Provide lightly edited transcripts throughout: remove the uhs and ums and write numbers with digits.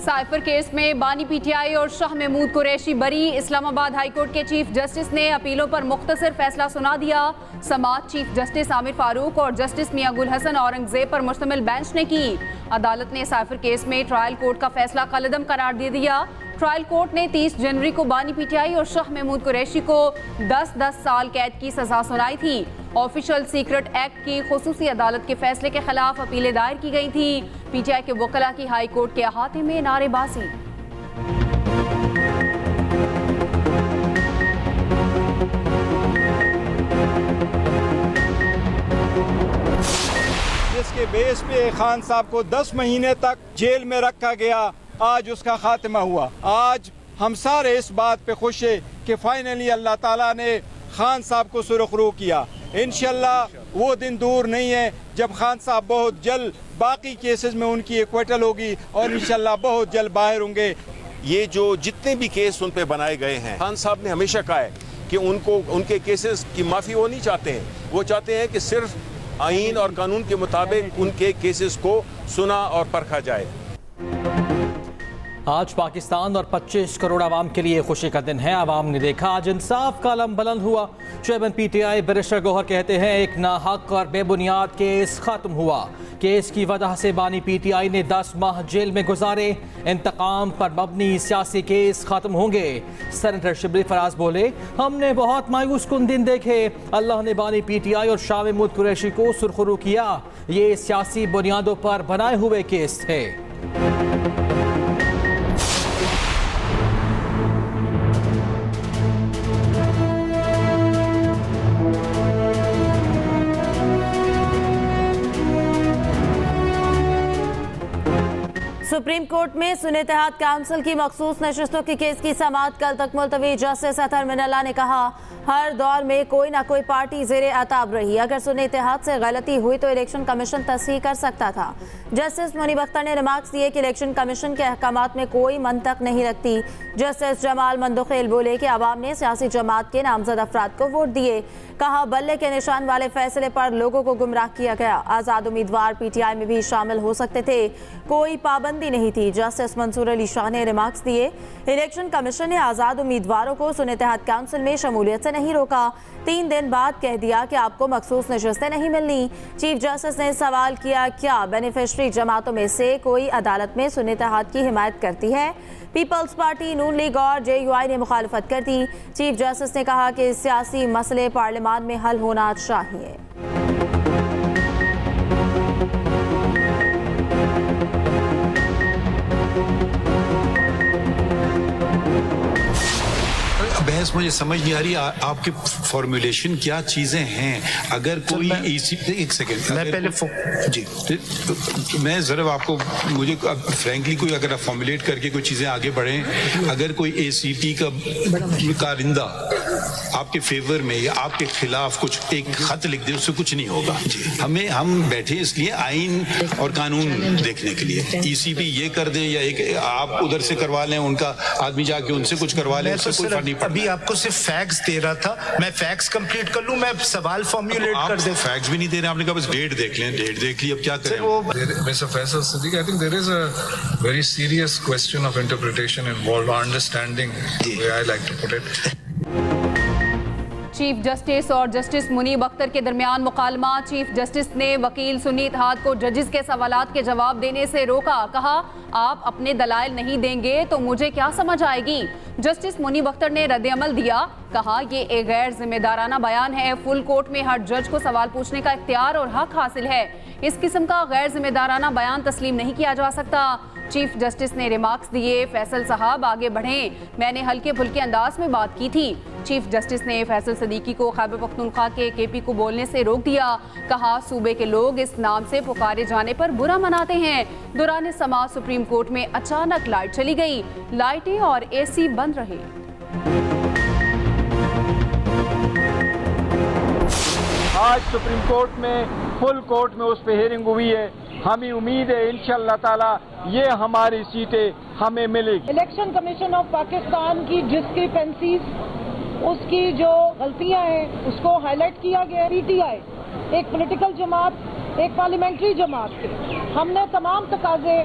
Cipher case में बानी PTI और शाह महमूद कुरैशी बरी। इस्लामाबाद हाईकोर्ट के चीफ जस्टिस ने अपीलों पर मुख्तसर फैसला सुना दिया। समाअत चीफ जस्टिस आमिर फारूक और जस्टिस मियां गुल हसन औरंगजेब पर मुश्तमिल बेंच ने की। अदालत ने साइफर केस में ट्रायल कोर्ट का फैसला कलअदम करार दे दिया। ट्रायल कोर्ट ने 30 जनवरी को बानी पीटीआई और शाह महमूद कुरैशी को 10-10 साल कैद की सजा सुनाई थी। ऑफिशियल सीक्रेट एक्ट की खुसूसी अदालत के फैसले के खिलाफ अपीलें दायर की गई थी। पीटीआई के वकला की हाई कोर्ट के अहाते में नारेबाजी। जिसके बेस पे खान साहब को 10 महीने तक जेल में रखा गया, आज उसका खात्मा हुआ। आज हम सारे इस बात पे खुश है कि फाइनली अल्लाह ताला ने खान साहब को सुरखरू किया। इंशाल्लाह वो दिन दूर नहीं है जब खान साहब बहुत जल्द बाकी केसेस में उनकी एक्विटल होगी और इंशाल्लाह बहुत जल्द बाहर होंगे। ये जो जितने भी केस उन पे बनाए गए हैं, खान साहब ने हमेशा कहा है कि उनके केसेस की माफ़ी वो नहीं चाहते हैं। वो चाहते हैं कि सिर्फ आईन और कानून के मुताबिक उनके केसेस को सुना और परखा जाए। आज पाकिस्तान और 25 करोड़ आवाम के लिए खुशी का दिन है। आवाम ने देखा आज इंसाफ का अलम बुलंद हुआ। चेयरमैन पीटीआई बैरिस्टर गौहर कहते हैं एक नाहक और बेबुनियाद केस खत्म हुआ। केस की वजह से बानी पीटीआई ने 10 माह जेल में गुजारे। इंतकाम पर मबनी सियासी केस खत्म होंगे। सेनेटर शिबली फराज बोले, हमने बहुत मायूस कुन दिन देखे। अल्लाह ने बानी पीटीआई और शाह महमूद कुरैशी को सुरखरू किया। ये सियासी बुनियादों पर बनाए हुए केस थे। सुप्रीम कोर्ट में सुन्नत-ए-इत्तेहाद काउंसिल की मखसूस नशस्तों के केस की समाअत कल तक मुलतवी। जस्टिस अतहर मिनल्ला ने कहा, हर दौर में कोई ना कोई पार्टी ज़ेरे अताब रही। अगर सुन्नत-ए-इत्तेहाद से गलती हुई तो इलेक्शन कमीशन तस्हीह कर सकता था। जस्टिस मुनीब अख्तर ने रिमार्क्स दिए कि इलेक्शन कमीशन के अहकामात में कोई मंतक नहीं रखती। जस्टिस जमाल मंदोखेल बोले कि अवाम ने सियासी जमात के नामजद अफराद को वोट दिए। कहा, बल्ले के निशान वाले फैसले पर लोगों को गुमराह किया गया। आज़ाद उम्मीदवार पीटीआई में भी शामिल हो सकते थे, कोई पाबंदी नहीं थी। जस्टिस मंसूर अली शाह ने रिमार्क्स दिए, इलेक्शन कमीशन ने आज़ाद उम्मीदवारों को सुन्नत-ए-इत्तेहाद काउंसिल में शमूलियत से नहीं रोका। 3 दिन बाद कह दिया कि आपको मखसूस नशस्तें नहीं मिलनी। चीफ जस्टिस ने सवाल किया, क्या बेनिफिशरी जमातों में से कोई अदालत में सुन्नत-ए-इत्तेहाद की हिमायत करती है? पीपल्स पार्टी, नून लीग और JUI ने मुखालफत कर दी। चीफ जस्टिस ने कहा कि सियासी मसले पार्लियामान में हल होना चाहिए। बहस मुझे समझ नहीं आ रही, आपके फॉर्मुलेशन क्या चीजें हैं? अगर कोई एक सेकेंड मैं पहले जी मैं जरा आपको मुझे फ्रैंकली कोई अगर आप फॉर्मुलेट करके कोई चीजें आगे बढ़ें। अगर कोई ACT का कारिंदा आपके फेवर में या आपके खिलाफ कुछ एक खत लिख दे, उससे कुछ नहीं होगा। हम बैठे इसलिए आइन और कानून देखने के लिए। ECP ये कर दे या एक आप उधर से करवा लें, उनका आदमी जाके उनसे कुछ करवा लें, उससे कोई फर्क नहीं पड़ता। अभी आपको सिर्फ फैक्ट्स दे रहा था, मैं फैक्ट्स कंप्लीट कर लूं, मैं सवाल फॉर्मुलेट कर दे। फैक्ट्स भी नहीं दे रहे, आपने कहा बस डेट देख लें। डेट देख ली, अब क्या करें? Mr. Faisal Siddiqui, I think there is a very serious question of interpretation involved, or understanding, the way I like to put it. Chief justice और जस्टिस मुनीब अख्तर के दरमियान मुकालमा। चीफ जस्टिस ने वकील सुन्नत-ए-इत्तेहाद को जजेस के सवालात के जवाब देने से रोका। कहा, आप अपने दलाइल नहीं देंगे तो मुझे क्या समझ आएगी? जस्टिस मुनीब अख्तर ने रद्द-ए-अमल दिया। कहा, ये एक गैर जिम्मेदाराना बयान है। फुल कोर्ट में हर जज को सवाल पूछने का इख्तियार और हक हासिल है। इस किस्म का गैर जिम्मेदाराना बयान तस्लीम नहीं किया जा सकता। चीफ जस्टिस ने रिमार्क्स दिए, फैसल साहब आगे बढ़ें, मैंने हल्के फुल्के अंदाज में बात की थी। चीफ जस्टिस ने फैसल सदीकी को खैबर पख्तूनख्वा के KP को बोलने से रोक दिया। कहा, सूबे के लोग इस नाम से पुकारे जाने पर बुरा मनाते हैं। दौरान समाअत सुप्रीम कोर्ट में अचानक लाइट चली गई, लाइटें और AC बंद रहे। आज सुप्रीम कोर्ट में फुल कोर्ट में उस पर हियरिंग हुई है। हमें उम्मीद है इंशाअल्लाह ताला ये हमारी सीटें हमें मिलेगी। इलेक्शन कमीशन ऑफ पाकिस्तान की डिस्क्रिपेंसीज, उसकी जो गलतियां हैं उसको हाईलाइट किया गया। PTI एक पॉलिटिकल जमात, एक पार्लियामेंट्री जमात थे। हमने तमाम तकाजे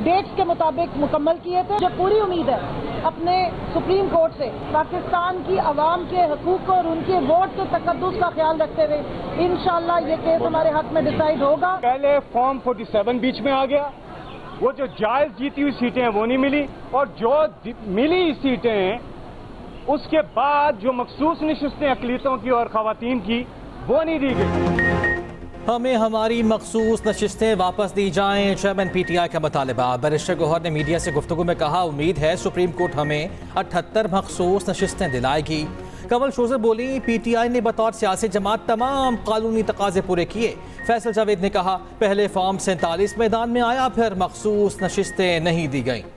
डेट्स के मुताबिक मुकम्मल किए थे। मुझे पूरी उम्मीद है अपने सुप्रीम कोर्ट से पाकिस्तान की आवाम के हकूक और उनके वोट के तकद्दुस का ख्याल रखते हुए इंशाअल्लाह ये केस हमारे हक में डिसाइड होगा। पहले फॉर्म 47 बीच में आ गया, वो जो जायज जीती हुई सीटें हैं वो नहीं मिली, और जो मिली सीटें हैं उसके बाद जो मखसूस नशिस्तें अक़लियतों की और ख़वातीन की वो नहीं दी गई। हमें हमारी मखसूस नशिस्तें वापस दी जाएं, चेयरमैन PTI का मुतालबा। बैरिस्टर गौहर ने मीडिया से गुफ्तगू में कहा, उम्मीद है सुप्रीम कोर्ट हमें 78 मखसूस नशिस्तें दिलाएगी। कमल शोजर बोली, PTI ने बतौर सियासी जमात तमाम कानूनी तकाजे पूरे किए। फैसल जावेद ने कहा, पहले फॉर्म 47 मैदान में आया, फिर मखसूस नशिस्तें नहीं दी गईं।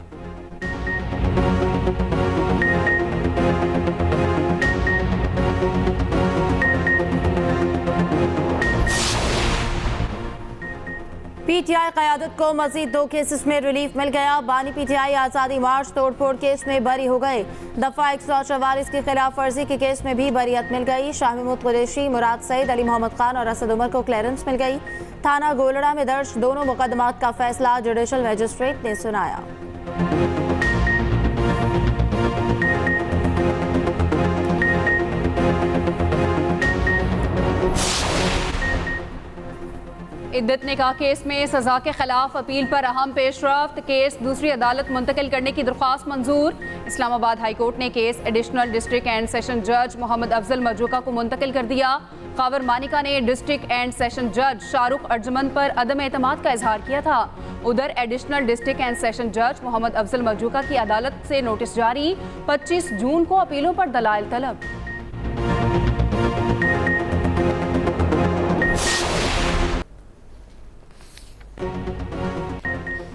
PTI क़यादत को मजीद 2 केसेस में रिलीफ मिल गया। बानी PTI आज़ादी मार्च तोड़फोड़ केस में बरी हो गए। दफ़ा 144 की खिलाफ वर्जी के केस में भी बरीयत मिल गई। शाह महमूद कुरैशी, मुराद सईद, अली मोहम्मद खान और असद उमर को क्लियरेंस मिल गई। थाना गोलड़ा में दर्ज दोनों मुकदमात का फैसला जुडिशल मजिस्ट्रेट ने सुनाया। इद्दत ने कहा, केस में सजा के खिलाफ अपील पर अहम पेशरफ्त, केस दूसरी अदालत मुंतकिल करने की दरख्वास्त मंजूर। इस्लामाबाद हाई कोर्ट ने case additional district and session जज मोहम्मद अफजल मरजूका को मुंतकिल कर दिया। खावर मानिका ने डिस्ट्रिक्ट एंड सेशन जज शाहरुख अर्जमंद पर अदम एतमाद का इजहार किया था। उधर एडिशनल डिस्ट्रिक्ट एंड सेशन जज मोहम्मद अफजल मरजूका की अदालत से नोटिस जारी, 25 जून को अपीलों पर दलाइल तलब।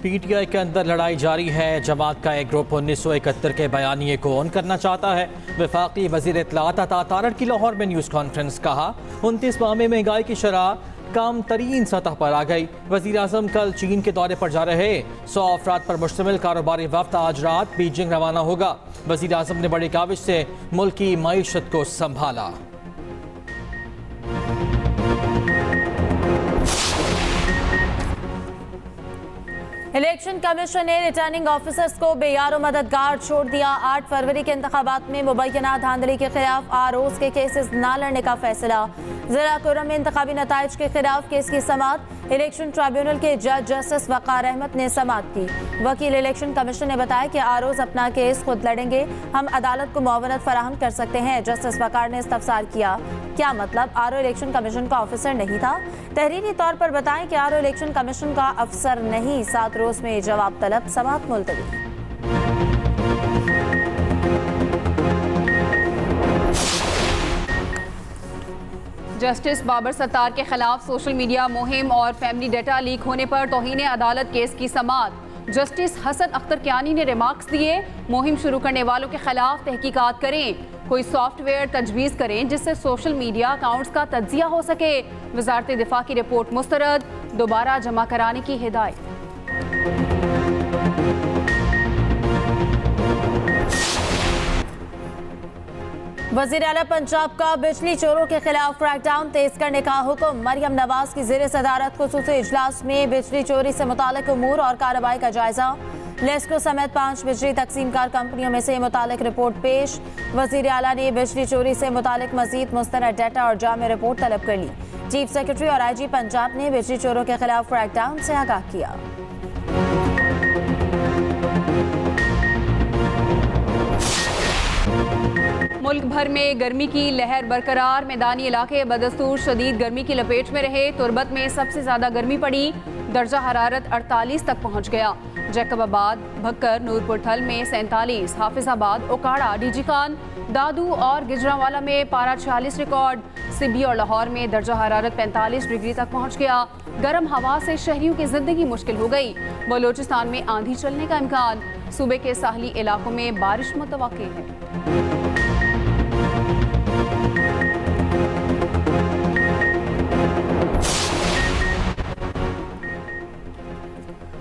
PTI के अंदर लड़ाई जारी है। जमात का एक ग्रुप 1971 के बयानिए को ऑन करना चाहता है। वफाकी वज़ीर इत्तलात अता तारड़ की लाहौर में न्यूज़ कॉन्फ्रेंस, कहा 29 माह में महंगाई की शरह कम तरीन सतह पर आ गई। वज़ीर आज़म कल चीन के दौरे पर जा रहे। 100 अफराद पर मुश्तमिल कारोबारी वफ्द आज रात बीजिंग रवाना होगा। वज़ीर आज़म ने बड़ी काविश से मुल्क की मईशत को संभाला। इलेक्शन कमीशन ने रिटर्निंग ऑफिसर्स को बेयार मददगार छोड़ दिया। 8 फरवरी के इंतखाबात में मुबैना धांधली के खिलाफ आरोज के केसेस न लड़ने का फैसला। जिला कुर्रम में इंतखाबी नताइज के खिलाफ केस की समाअत। इलेक्शन ट्रिब्यूनल के जज जस्टिस वकार अहमद ने समाअत की। वकील इलेक्शन कमीशन ने बताया कि आरोज अपना केस खुद लड़ेंगे, हम अदालत को मुआवनत फराहम कर सकते हैं। जस्टिस वकार ने इस्तफसार किया, क्या मतलब आरओ इलेक्शन कमीशन का ऑफिसर नहीं था? तहरीरी तौर पर बताएं कि आरओ इलेक्शन कमीशन का अफसर नहीं। 7 रोज में जवाब तलब, समाअत मुलतवी। जस्टिस बाबर सत्तार के खिलाफ सोशल मीडिया मुहिम और फैमिली डेटा लीक होने पर तौहीन अदालत केस की समाअत। जस्टिस हसन अख्तर कियानी ने रिमार्क्स दिए, मुहिम शुरू करने वालों के खिलाफ तहकीकात करें, कोई सॉफ्टवेयर तजवीज़ करें जिससे सोशल मीडिया अकाउंट्स का तज्जिया हो सके। वजारत दिफा की रिपोर्ट मुस्तरद, दोबारा जमा कराने की हिदायत। वज़ीर आला पंजाब का बिजली चोरों के खिलाफ क्रैकडाउन तेज करने का हुक्म। मरियम नवाज की ज़ेर सदारत खुसूसी इजलास में बिजली चोरी से मुतालिक उमूर और कार्रवाई का जायजा। लेस्को समेत 5 बिजली तकसीमकार कंपनियों में से मुतालिक रिपोर्ट पेश। वज़ीर आला ने बिजली चोरी से मुतालिक मजीद मुस्तनद डाटा और जामे रिपोर्ट तलब कर ली। चीफ सेक्रेटरी और IG पंजाब ने बिजली चोरों के खिलाफ क्रैकडाउन से आगाह किया। मुल्क भर में गर्मी की लहर बरकरार, मैदानी इलाके बदस्तूर शदीद गर्मी की लपेट में रहे। तुरबत में सबसे ज्यादा गर्मी पड़ी, दर्जा हरारत 48 तक पहुंच गया। जैकबाबाद, भक्कर, नूरपुर थल में 47, हाफिजाबाद, ओकाड़ा, डीजी खान, दादू और गिजरावाला में पारा 46 रिकॉर्ड। सिबी और लाहौर में दर्जा हरारत 45 डिग्री तक पहुंच गया। गर्म हवा से शहरियों की जिंदगी मुश्किल हो गई। बलोचिस्तान में आंधी चलने का इम्कान। सूबे के साहली इलाकों में बारिश मुतवक्की है।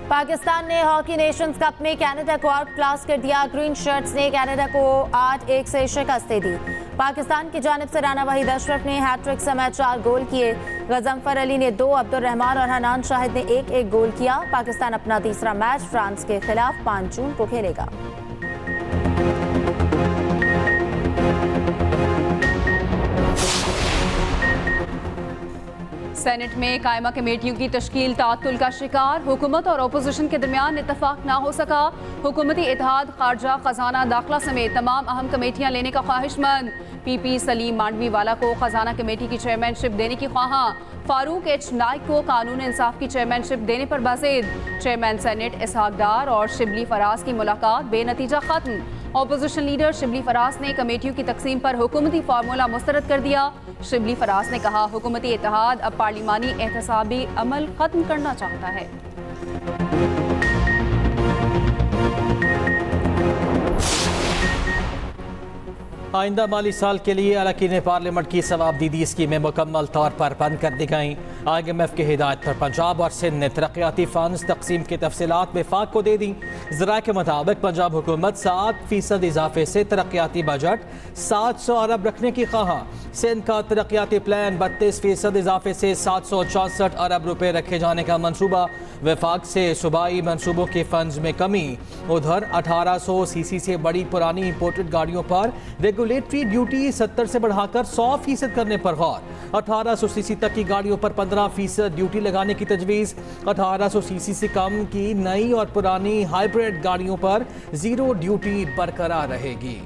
पाकिस्तान ने हॉकी नेशंस कप में कनाडा को आउट क्लास कर दिया। ग्रीन शर्ट्स ने कनाडा को 8-1 से शिकस्त दे दी। पाकिस्तान की जानिब से राना वहीद अशरफ ने हैट्रिक समेत 4 गोल किए। गजनफर अली ने 2, अब्दुल रहमान और हनान शाहिद ने 1-1 गोल किया। पाकिस्तान अपना तीसरा मैच फ्रांस के खिलाफ 5 जून को खेलेगा। सेनेट में कायमा कमेटियों की तश्कील तातुल का शिकार। हुकूमत और अपोजिशन के दरमियान इत्तफाक ना हो सका। हुकूमती इत्तेहाद, खारजा, खजाना, दाखिला समेत तमाम अहम कमेटियां लेने का ख्वाहिशमंद। पीपी सलीम मांडवीवाला को खजाना कमेटी की चेयरमैनशिप देने की ख्वाहां। फारूक एच नाइक को कानून इंसाफ की चेयरमैनशिप देने पर बाजिद। चेयरमैन सेनेट इसहाक डार और शिबली फराज की मुलाकात बेनतीजा खत्म। अपोजिशन लीडर शिबली फराज ने कमेटियों की तकसीम पर हुकूमती फार्मूला मुस्तरद कर दिया। शिबली फराज ने कहा, हुकूमती इत्तेहाद अब पार्लिमानी एहतसाबी अमल खत्म करना चाहता है। आइंदा माली साल के लिए अरकान पार्लियामेंट की सवाबदीदी स्कीमें मुकम्मल तौर पर बंद कर दी गईं। IMF की हिदायत पर पंजाब और सिंध ने तरक्याती फंड्स तकसीम की तफसीलात वफाक को दे दी। ज़राए के मुताबिक पंजाब हुकूमत 7% इजाफे से तरक्याती बजट 700 अरब रखने की ख्वाहां। सिंध का तरक्याती प्लान 32% इजाफे से 764 अरब रुपए रखे जाने का मनसूबा। वफाक से सूबाई मनसूबों के फंड्स में कमी। उधर 1800 सीसी से बड़ी पुरानी इंपोर्टेड गाड़ियों पर रेगुलेटरी ड्यूटी 70 से बढ़ाकर 100% करने पर गौर। 1800 सीसी तक की गाड़ियों पर 15% ड्यूटी लगाने की तजवीज़। 1800 सीसी से कम की नई और पुरानी हाइब्रिड गाड़ियों पर 0 ड्यूटी बरकरार रहेगी।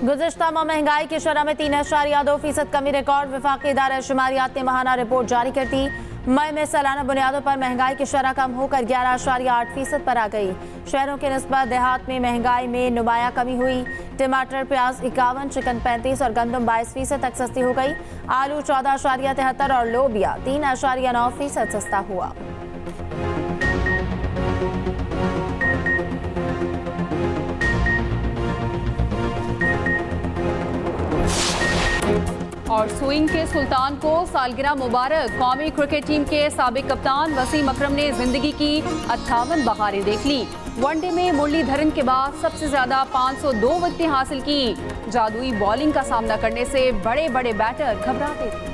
गुज़िश्ता माह महंगाई की शरह में 3.2% कमी रिकॉर्ड। वफाकी इदारा शुमारियात ने माहाना रिपोर्ट जारी कर दी। मई में सालाना बुनियादों पर महंगाई की शरह कम होकर 11.8% पर आ गई। शहरों के निस्बत देहात में महंगाई में नुमायां कमी हुई। टमाटर, प्याज 51, चिकन 35 और गंदम 22% तक सस्ती हो गई। आलू 14.73 और लोबिया 3.9% सस्ता हुआ। और स्विंग के सुल्तान को सालगिरह मुबारक। कौमी क्रिकेट टीम के साबिक कप्तान वसीम अकरम ने जिंदगी की 58 बहारें देख ली। वनडे में मुरलीधरन के बाद सबसे ज्यादा 502 विकेटें हासिल की। जादुई बॉलिंग का सामना करने से बड़े बड़े बैटर घबराते थे।